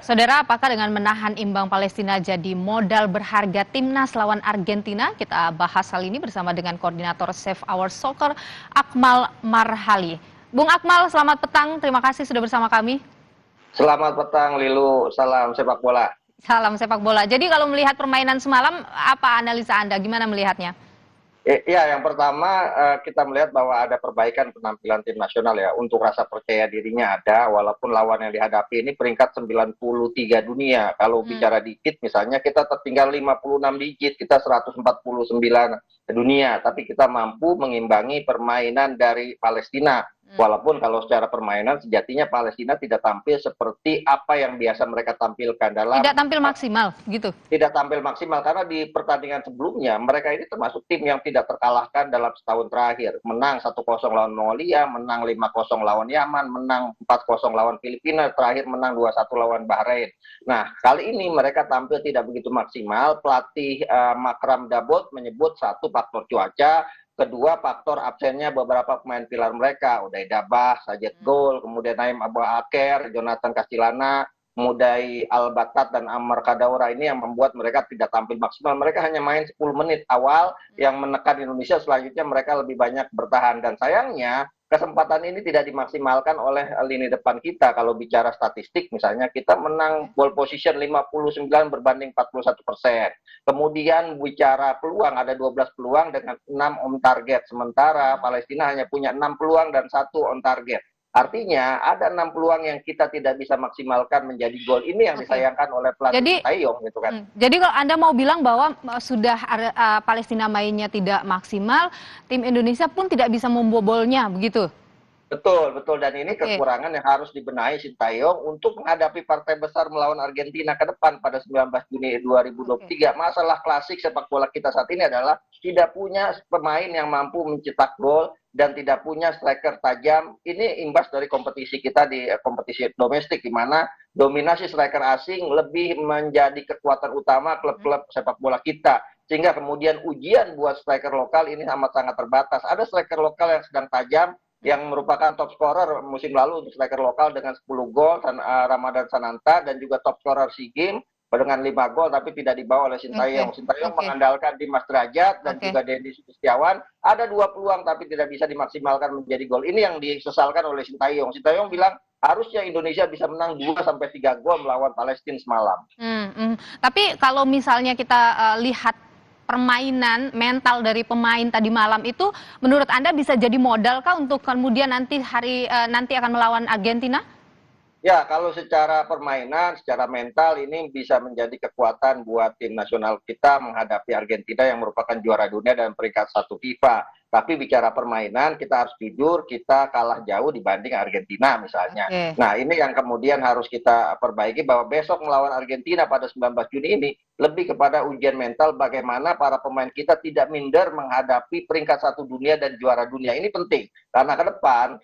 Saudara, apakah dengan menahan imbang Palestina jadi modal berharga timnas lawan Argentina? Kita bahas hal ini bersama dengan koordinator Save Our Soccer, Akmal Marhali. Bung Akmal, selamat petang. Terima kasih sudah bersama kami. Selamat petang, Lilu. Salam sepak bola. Salam sepak bola. Jadi kalau melihat permainan semalam, apa analisa Anda? Gimana melihatnya? Ya, yang pertama kita melihat bahwa ada perbaikan penampilan tim nasional ya. Untuk rasa percaya dirinya ada, walaupun lawan yang dihadapi ini peringkat 93 dunia. Kalau bicara digit misalnya kita tertinggal 56 digit, kita 149 dunia. Tapi kita mampu mengimbangi permainan dari Palestina. Walaupun kalau secara permainan sejatinya Palestina tidak tampil seperti apa yang biasa mereka tampilkan dalam Tidak tampil maksimal, gitu. tidak tampil maksimal karena di pertandingan sebelumnya mereka ini termasuk tim yang tidak terkalahkan dalam setahun terakhir. Menang 1-0 lawan Mongolia, menang 5-0 lawan Yaman, menang 4-0 lawan Filipina, terakhir menang 2-1 lawan Bahrain. Nah, kali ini mereka tampil tidak begitu maksimal. Pelatih Makram Dabot menyebut satu faktor cuaca, kedua faktor absennya beberapa pemain pilar mereka, Uday Dabah, Sajid Gol, kemudian Naim Abu Aker, Jonathan Castilana, Mudai Al-Batat dan Ammar Kadaura ini yang membuat mereka tidak tampil maksimal. Mereka hanya main 10 menit awal yang menekan Indonesia, selanjutnya mereka lebih banyak bertahan. Dan sayangnya kesempatan ini tidak dimaksimalkan oleh lini depan kita. Kalau bicara statistik misalnya kita menang ball position 59 berbanding 41%. Kemudian bicara peluang ada 12 peluang dengan 6 on target. Sementara Palestina hanya punya 6 peluang dan 1 on target. Artinya ada 6 peluang yang kita tidak bisa maksimalkan menjadi gol. Ini yang disayangkan oleh pelatih Jadi, Sintayong gitu kan. jadi kalau Anda mau bilang bahwa sudah Palestina mainnya tidak maksimal, tim Indonesia pun tidak bisa membobolnya, begitu? Betul, betul. Dan ini Oke, kekurangan yang harus dibenahi Sintayong untuk menghadapi partai besar melawan Argentina ke depan pada 19 Juni oke. 2023. Masalah klasik sepak bola kita saat ini adalah tidak punya pemain yang mampu mencetak gol dan tidak punya striker tajam. Ini imbas dari kompetisi kita di kompetisi domestik, di mana dominasi striker asing lebih menjadi kekuatan utama klub-klub sepak bola kita. Sehingga kemudian ujian buat striker lokal ini amat sangat terbatas. Ada striker lokal yang sedang tajam, yang merupakan top scorer musim lalu untuk striker lokal dengan 10 gol, Ramadan Sananta, dan juga top scorer SEA Games dengan 5 gol, tapi tidak dibawa oleh Oke, Sintayong. Sintayong oke, mengandalkan Dimas Derajat dan oke. juga Dendi Sulistiawan. Ada 2 peluang tapi tidak bisa dimaksimalkan menjadi gol. Ini yang disesalkan oleh Sintayong. Sintayong bilang harusnya Indonesia bisa menang 2-3 gol melawan Palestina semalam. Tapi kalau misalnya kita lihat permainan mental dari pemain tadi malam itu, menurut Anda bisa jadi modal kah untuk kemudian nanti akan melawan Argentina? Ya, kalau secara permainan, secara mental ini bisa menjadi kekuatan buat tim nasional kita menghadapi Argentina yang merupakan juara dunia dan peringkat 1 FIFA. Tapi bicara permainan, kita harus jujur, kita kalah jauh dibanding Argentina misalnya. Oke. Nah, ini yang kemudian harus kita perbaiki bahwa besok melawan Argentina pada 19 Juni ini lebih kepada ujian mental bagaimana para pemain kita tidak minder menghadapi peringkat 1 dunia dan juara dunia. Ini penting, karena ke depan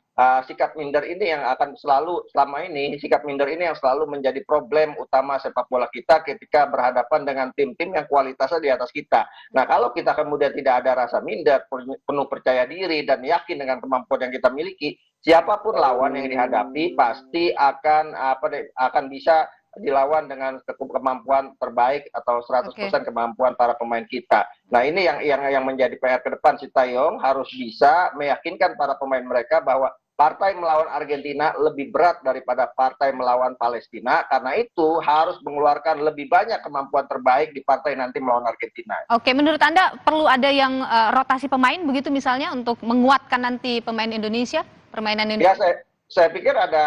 sikap minder ini yang akan selalu selama ini sikap minder ini yang selalu menjadi problem utama sepak bola kita ketika berhadapan dengan tim-tim yang kualitasnya di atas kita. Nah, kalau kita kemudian tidak ada rasa minder, penuh percaya diri dan yakin dengan kemampuan yang kita miliki, siapapun lawan yang dihadapi pasti akan bisa dilawan dengan kemampuan terbaik atau Oke. 100% kemampuan para pemain kita. Nah, ini yang menjadi PR ke depan. Sintayong harus bisa meyakinkan para pemain mereka bahwa partai melawan Argentina lebih berat daripada partai melawan Palestina, karena itu harus mengeluarkan lebih banyak kemampuan terbaik di partai nanti melawan Argentina. Oke, menurut Anda perlu ada yang rotasi pemain begitu misalnya untuk menguatkan nanti pemain Indonesia, permainan Ya, Indonesia? saya pikir ada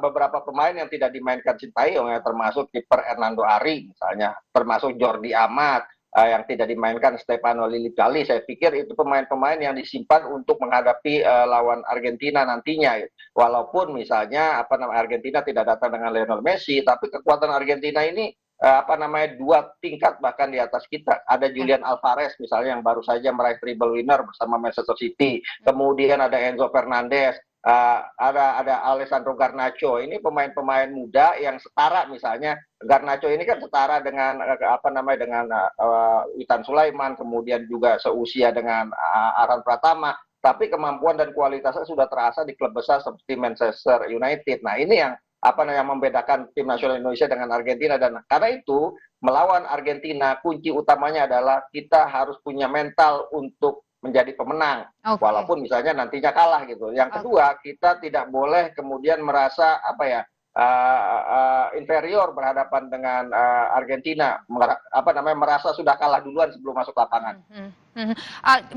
beberapa pemain yang tidak dimainkan Sintayong ya, termasuk kiper Hernando Ari misalnya, termasuk Jordi Amat, yang tidak dimainkan Stefano Lillipali. Saya pikir itu pemain-pemain yang disimpan untuk menghadapi lawan Argentina nantinya. Walaupun misalnya Argentina tidak datang dengan Lionel Messi, tapi kekuatan Argentina ini dua tingkat bahkan di atas kita. Ada Julian Alvarez misalnya yang baru saja meraih treble winner bersama Manchester City. Kemudian ada Enzo Fernandez, ada Alessandro Garnacho. Ini pemain-pemain muda yang setara, misalnya Garnacho ini kan setara dengan dengan Witan Sulaiman, kemudian juga seusia dengan Aran Pratama, tapi kemampuan dan kualitasnya sudah terasa di klub besar seperti Manchester United. Nah, ini yang apa yang membedakan tim nasional Indonesia dengan Argentina, dan karena itu melawan Argentina kunci utamanya adalah kita harus punya mental untuk menjadi pemenang Oke, walaupun misalnya nantinya kalah gitu. Yang oke. kedua, kita tidak boleh kemudian merasa apa ya, inferior berhadapan dengan Argentina, merasa sudah kalah duluan sebelum masuk lapangan. Mhm, mhm.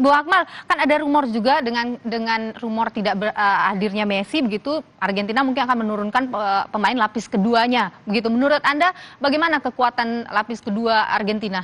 Bu Akmal, kan ada rumor juga dengan rumor tidak hadirnya Messi begitu, Argentina mungkin akan menurunkan pemain lapis keduanya, begitu. Menurut Anda bagaimana kekuatan lapis kedua Argentina?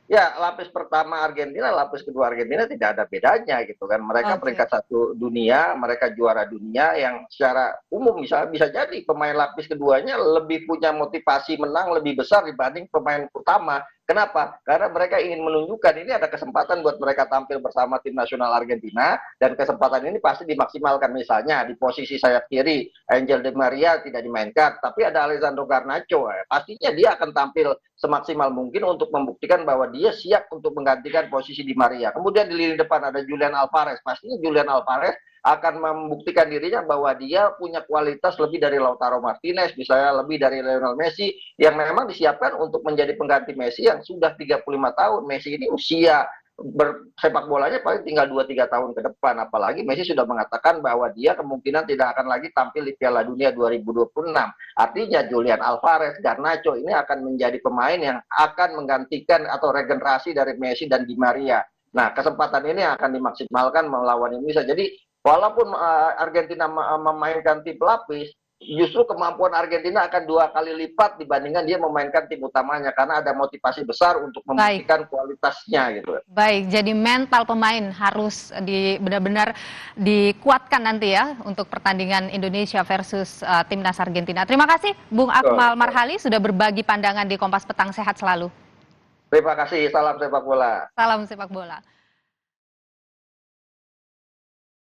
Ya, lapis pertama Argentina, lapis kedua Argentina tidak ada bedanya gitu kan. Mereka Oke. peringkat satu dunia, mereka juara dunia yang secara umum bisa jadi pemain lapis keduanya lebih punya motivasi menang lebih besar dibanding pemain utama. Kenapa? Karena mereka ingin menunjukkan ini ada kesempatan buat mereka tampil bersama tim nasional Argentina, dan kesempatan ini pasti dimaksimalkan. Misalnya di posisi sayap kiri, Angel Di Maria tidak dimainkan, tapi ada Alessandro Garnacho. Pastinya dia akan tampil semaksimal mungkin untuk membuktikan bahwa dia siap untuk menggantikan posisi Di Maria. Kemudian di lini depan ada Julian Alvarez. Pastinya Julian Alvarez akan membuktikan dirinya bahwa dia punya kualitas lebih dari Lautaro Martinez, misalnya lebih dari Lionel Messi, yang memang disiapkan untuk menjadi pengganti Messi yang sudah 35 tahun. Messi ini usia bersepak bolanya paling tinggal 2-3 tahun ke depan. Apalagi Messi sudah mengatakan bahwa dia kemungkinan tidak akan lagi tampil di Piala Dunia 2026. Artinya Julian Alvarez, Garnacho ini akan menjadi pemain yang akan menggantikan atau regenerasi dari Messi dan Di Maria. Nah, kesempatan ini akan dimaksimalkan melawan Indonesia. Jadi walaupun Argentina memainkan tim pelapis, justru kemampuan Argentina akan 2 kali lipat dibandingkan dia memainkan tim utamanya, karena ada motivasi besar untuk Baik. membuktikan kualitasnya gitu. Baik, jadi mental pemain harus benar-benar dikuatkan nanti ya untuk pertandingan Indonesia versus timnas Argentina. Terima kasih Bung Akmal Betul. Marhali sudah berbagi pandangan di Kompas Petang. Sehat selalu. Terima kasih, salam sepak bola. Salam sepak bola.